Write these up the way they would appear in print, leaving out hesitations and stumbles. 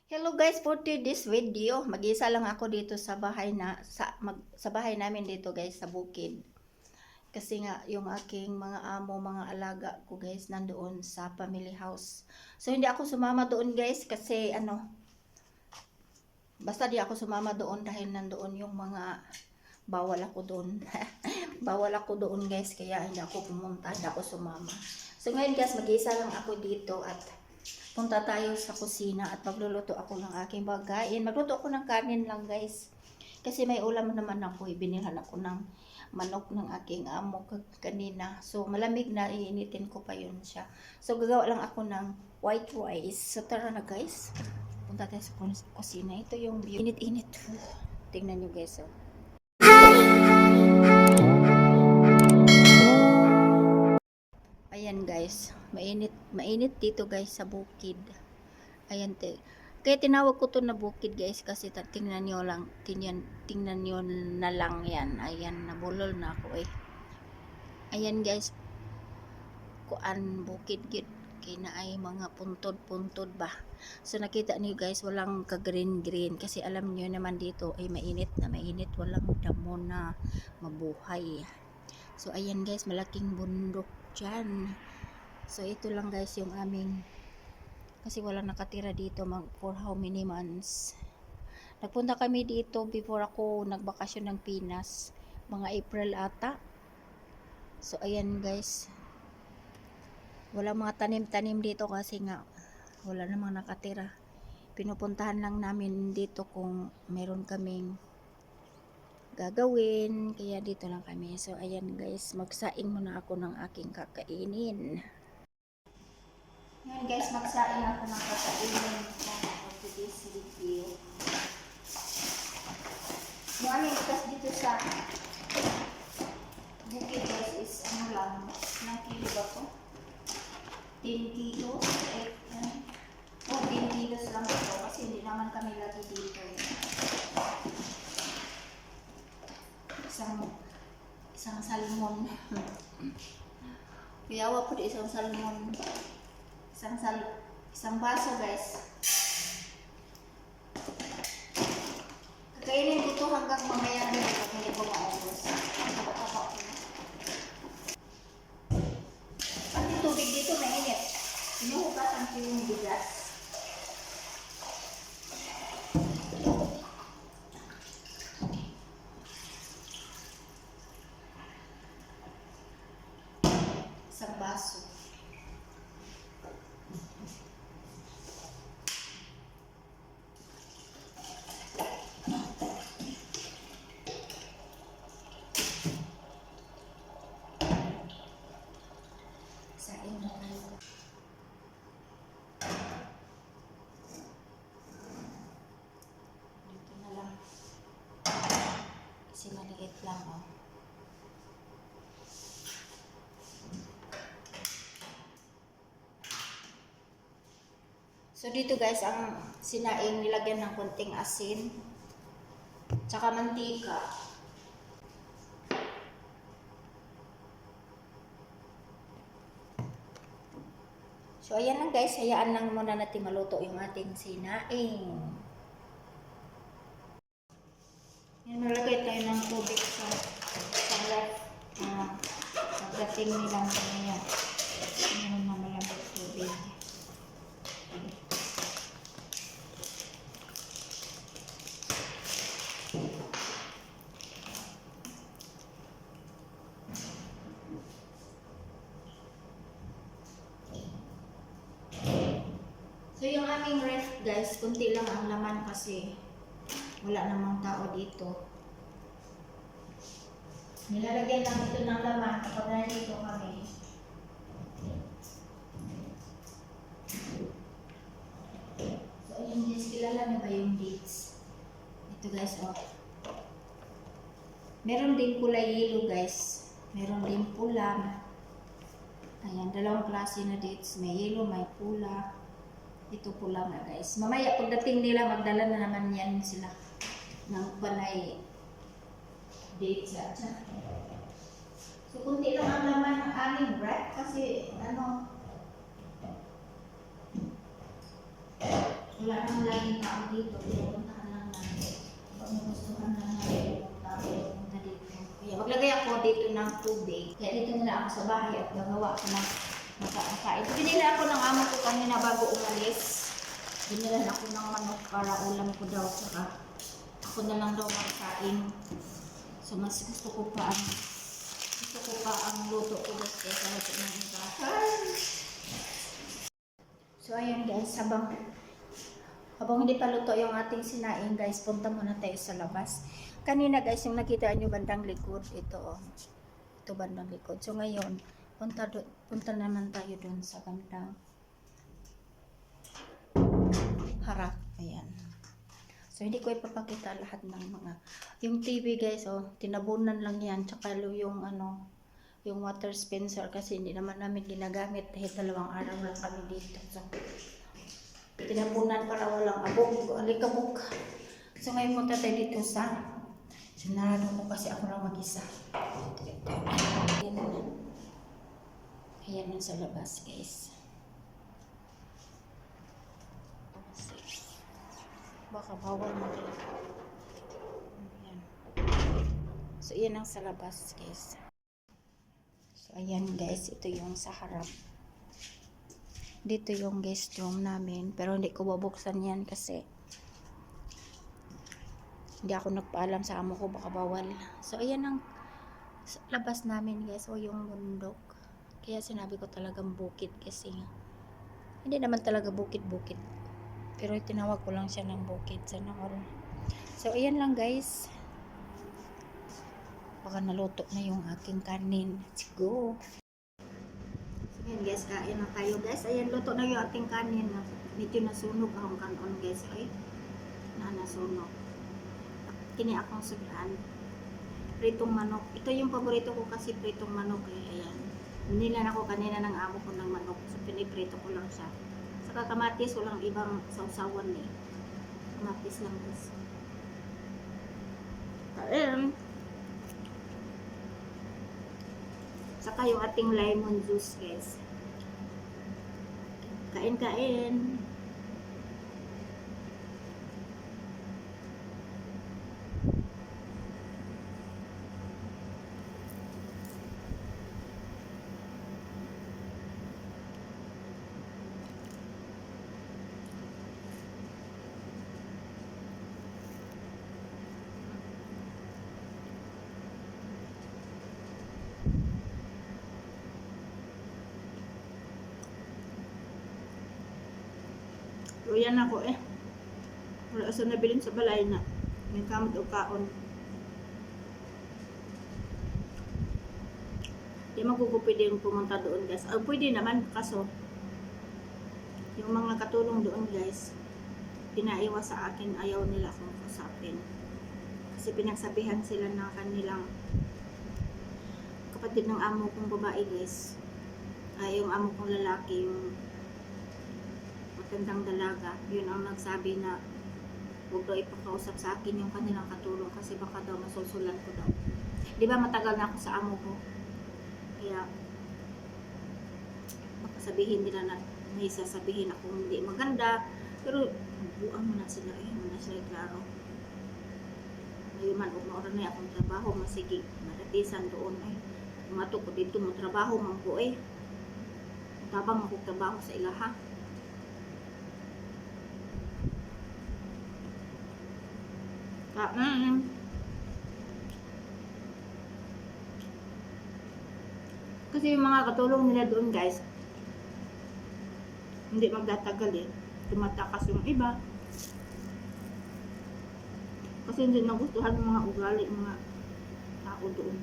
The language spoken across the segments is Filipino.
Hello guys, for today's video, mag-isa lang ako dito sa bahay sa bahay namin dito guys sa bukid. Kasi nga yung aking mga amo, mga alaga ko guys nandoon sa family house. So hindi ako sumama doon guys kasi basta di ako sumama doon dahil nandoon yung mga bawal ako doon. Bawal ako doon guys kaya hindi ako pumunta, hindi ako sumama. So ngayon guys, mag-isa lang ako dito at punta tayo sa kusina at magluluto ako ng aking pagkain. Magluto ako ng kanin lang guys. Kasi may ulam naman ako. Binilhan ako ng manok ng aking amo kanina. So malamig na, iinitin ko pa yun siya. So gagawa lang ako ng white rice. So tara na guys. Punta tayo sa kusina. Ito yung init-init. Tingnan nyo guys. Oh. Ayan guys, mainit dito guys sa bukid. Ayan kaya tinawag ko to na bukid guys kasi tingnan niyo na lang yan. Ayan, nabulol na ako eh. Ayan guys, kuan bukid gid kay na ay mga puntod-puntod ba. So nakita niyo guys, walang ka-green kasi alam niyo naman dito ay mainit, walang damo na mabuhay. So ayan guys, malaking bundok dyan. So ito lang guys yung aming, kasi walang nakatira dito for how many months. Nagpunta kami dito before ako nagbakasyon ng Pinas, mga April ata. So ayan guys, walang mga tanim-tanim dito kasi nga wala namang nakatira. Pinupuntahan lang namin dito kung meron kaming gagawin, kaya dito lang kami. So ayan guys, magsaing muna ako ng aking kakainin. Ngayon guys, magsaing ako ng kakainin for today's video. Yung aming itas dito sa bukid guys is ano lang, ilang kilo ba to? 10 kilos, 10 kilos lang ito kasi hindi naman kami lagi dito eh. Isang salmon. Kuyawa po di isang salmon. Isang baso guys. Kakainin ko to hanggang mamaya gabi pag hindi ko maubos. Pati tubig dito mainit. Sinuhugasan ko yung bigas. Isang baso. Sain na tayo. Dito na lang. Kasi maliit lang oh. So dito guys, ang sinaing nilagyan ng konting asin tsaka mantika. So ayan lang guys, hayaan lang muna natin maluto yung ating sinaing. Yan, nalagay tayo ng tubig sa left. Pagdating nilang kanya. Yan na malambot tubig. So yung aming ref guys, kunti lang ang laman kasi wala namang tao dito. Nilalagyan lang ito ng laman kapag nandito kami. So ayun guys, kilala niyo ba yung dates? Ito guys oh. Meron din kulay yellow guys. Meron din pula. Ayan, dalawang klase na dates. May yellow, may pula. Ito pula nga guys. Mamaya pagdating nila, magdala na naman yan sila ng panay dates at so kunti lang ang laman ng aming bread kasi Wala nang laging tao dito, pinupuntahan lang natin. Pag nagustuhan lang natin yung tao, pupunta dito. Kaya maglagay ako dito ng tubig. Kaya dito nila ako sa bahay at gagawa ako ng makain. Binila ako ng amo ko kanina bago umalis. Binilan ako ng manok para ulam ko daw. Saka ako na lang daw magkain. So mas gusto ko pa ang luto ko guys kaysa luto ng iba. So ayan guys, habang hindi pa luto yung ating sinaing guys, punta muna tayo sa labas. Kanina guys, yung nakita nyo bandang likod, ito oh. Ito bandang likod. So ngayon, punta naman tayo dun sa bandang harap. Ayan. So hindi ko ipapakita lahat ng mga, yung TV guys, oh, tinabunan lang yan, tsaka yung yung water dispenser kasi hindi naman namin ginagamit dahil 2 araw lang kami dito. So, tinapunan para walang alikabok. So, ngayon punta tayo dito sa sinarado ko kasi ako lang mag-isa. Ayan na sa labas, guys. Baka bawal mag-alit. Ayan. So, iyan ang sa labas, guys. So, ayan guys, ito yung sa harap. Dito yung guest room namin, pero hindi ko babuksan yan kasi hindi ako nagpaalam sa amo ko, baka bawal. So, ayan ang labas namin guys, o yung bundok. Kaya sinabi ko talagang bukid kasi hindi naman talaga bukid-bukid. Pero tinawag ko lang siya ng bukid. Sana all. So, ayan lang guys. Baka naluto na yung aking kanin. Let's go. So, ayan guys, kain na tayo guys. Ayan, luto na yung ating kanin. Medyo nasunog akong kanon guys. Ay, nasunog. Kini akong sudan. Pritong manok. Ito yung paborito ko kasi pritong manok eh. Ayan. Nilan ako kanina ng amo ko ng manok. So, piniprito ko lang siya. Saka kamatis, walang ibang sausawan eh. Kamatis lang guys. Kain. Saka yung ating lemon juice guys. Kain. So, yan ako eh. Wala sa nabilin sa balay na. May kamot o kaon. Di magugupid yung pumunta doon guys. Pwede naman kaso yung mga katulong doon guys, pinaiwas sa akin, ayaw nila akong kasapin. Kasi pinagsabihan sila ng kanilang kapatid ng amo kong babae guys. Yung amo kong lalaki, yung matandang dalaga, yun ang nagsabi na huwag daw ipakausap sa akin yung kanilang katulong kasi baka daw masulsulan ko daw. Di ba matagal na ako sa amo ko? Kaya baka sabihin nila na may sasabihin akong hindi maganda, pero buang mo na sila klaro. Ngayon man, umaura na akong trabaho, masigi, maratisan doon eh. Umato ko dito mo trabaho, mangko eh. Tabang akong trabaho sa ilaha. Kasi yung mga katulong nila doon guys, hindi magtatagal eh. Tumatakas yung iba. Kasi hindi nagustuhan ng mga ugali, mga tao doon.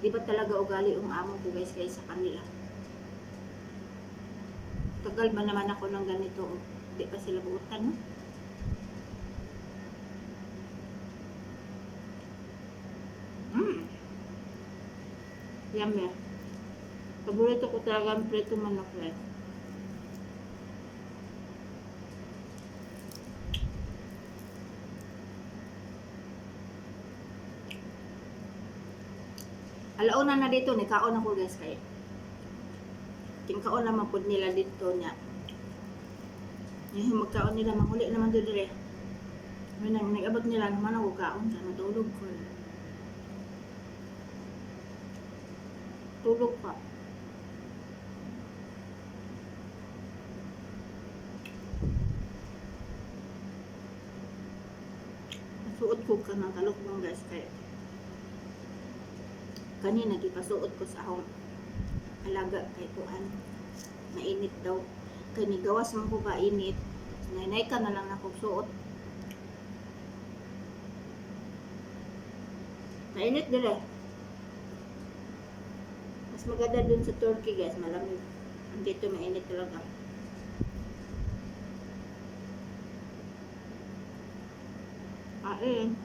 Iba talaga ugali yung amo ko guys kaysa kanila. Tagal ba naman ako ng ganito? Hindi pa sila buutan, no? Yummy. Paborito ko talaga ang prito manok guys. Alauna na dito, ni kaon ako guys kay. Tingkaon naman po nila dito niya. Yung magkaon nila, manghuli naman doon dire. May nag-abot nila naman ako kaon ka, natulog ko. Tulog pa. Suot ko ka ng talukbong guys kaya kanina gipasuot ko sa akong alaga kay kuan mainit daw kay ni gawas man ko ka init nanay ka na lang ako suot mainit dili mas maganda dun sa Turkey guys malamig dito mainit talaga kain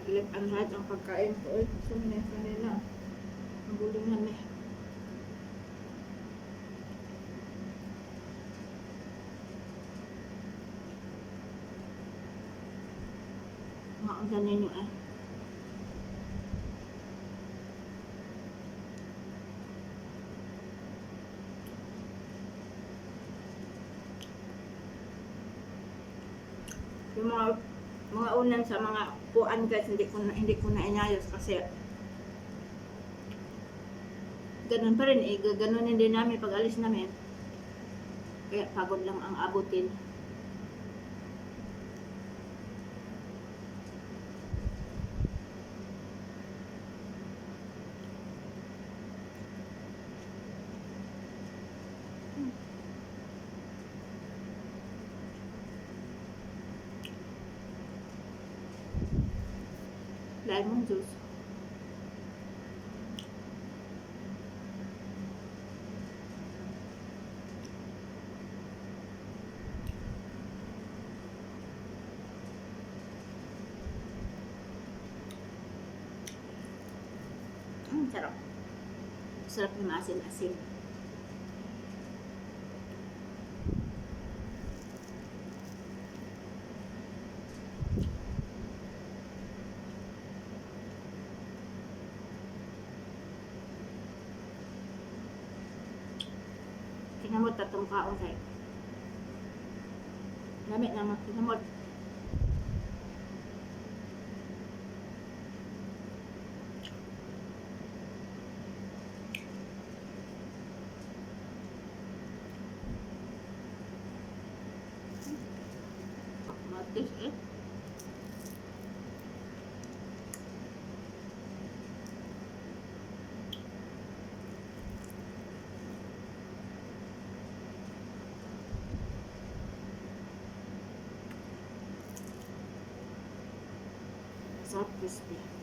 Lip ang lahat ang pagkain ko. Uy, gusto mo na yung kanila. Ang bulingan eh. Mga ang ganin nyo eh. Yung mga unan sa mga puan guys hindi ko na inayos kasi ganun pa rin eh gaganunin din namin pag alis namin kaya pagod lang ang abutin lemon juice sarap sarap yung asin-asin kinamot tatong kaon kayo gamit naman kinamot matis eh sarap crispy